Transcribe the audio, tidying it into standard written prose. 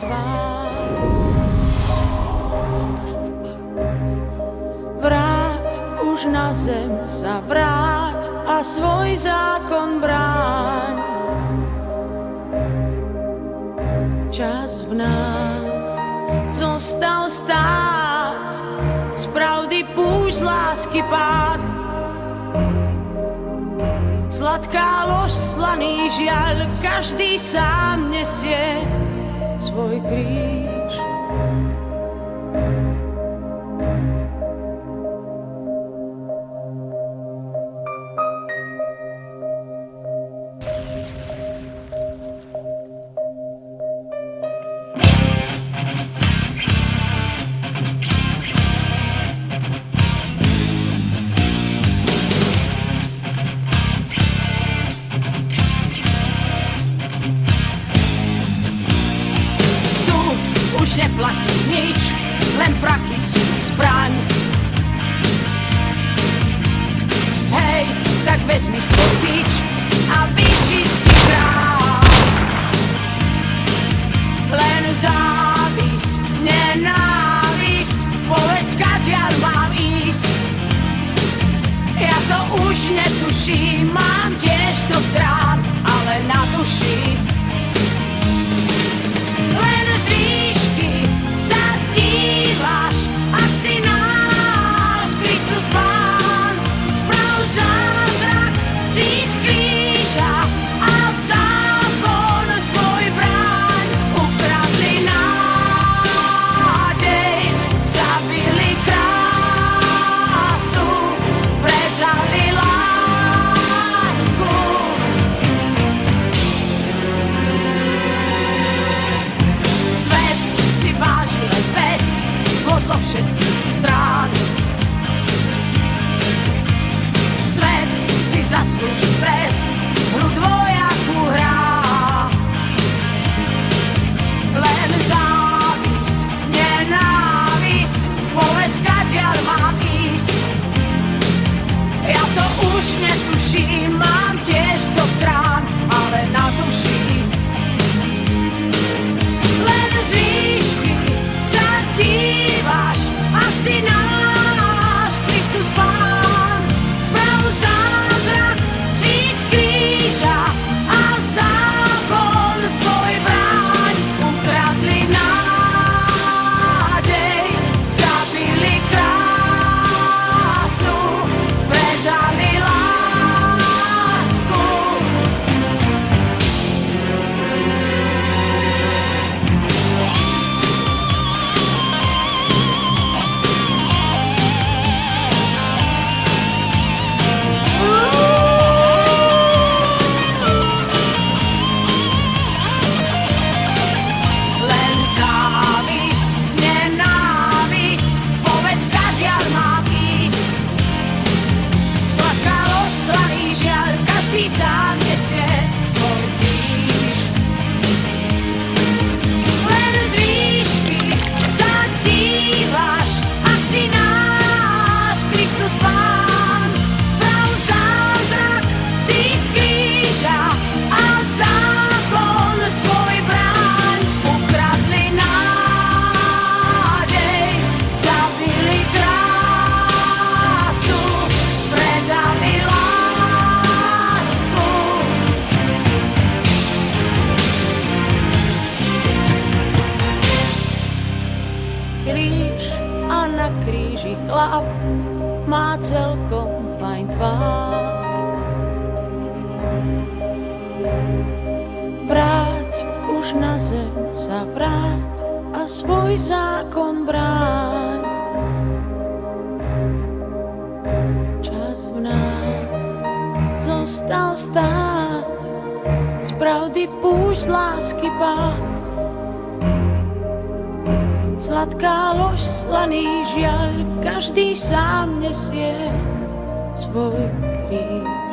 tvár. Vráť už na zem sa vráť a svoj zákon bráň. Čas v nás zostal stáť, z pravdy púšť, z lásky pád. Sladká lož, slaný žiaľ, každý sám nesie svoj kríž. Už neplatí nič, len prachy sú zbraň. Hej, tak vezmi svoj bič a vyčisti krám. Len závisť, nenávisť, povedz, kadiaľ mám ísť. Ja to už netuším, mám tiež to zrán, ale na duši len z výšky sa díváš, ak si náš Kristus Pán. Sprav zázrak, zíď z kríža a zákon svoj bráň. Ukradli nádej, zabili krásu, predali lásku. Svet si váži len pesť, zlo zo všetkých strán. Svet si zaslúži trest, hru dvojakú hrá. Len závisť, nenávisť, povedz, kadiaľ mám ísť. Ja to už netuším, mám tiež to strán, ale na duši len z výšky sa díváš, ak si náš Kristus Pán. Sprav zázrak, zíď z kríža a zákon svoj bráň. Ukradli nádej, zabili krásu, predali lásku. Len závisť, nenávisť, povedz, kadiaľ mám ísť. Sladká lož, slaný žiaľ, každý sám nesie svoj kríž. Len z výšky sa díváš, ak si náš Kristus Pán. Sprav zázrak, zíď z kríža a zákon svoj bráň. Ukradli nádej, zabili krásu, predali lásku. Kríž a na kríži chlap má celkom fajn tvár. Vráť už na zem sa vráť a svoj zákon bráň. Čas v nás zostal stáť, z pravdy púšť, z lásky pád. Sladká lož, slaný žiaľ, každý sám nesie svoj kríž.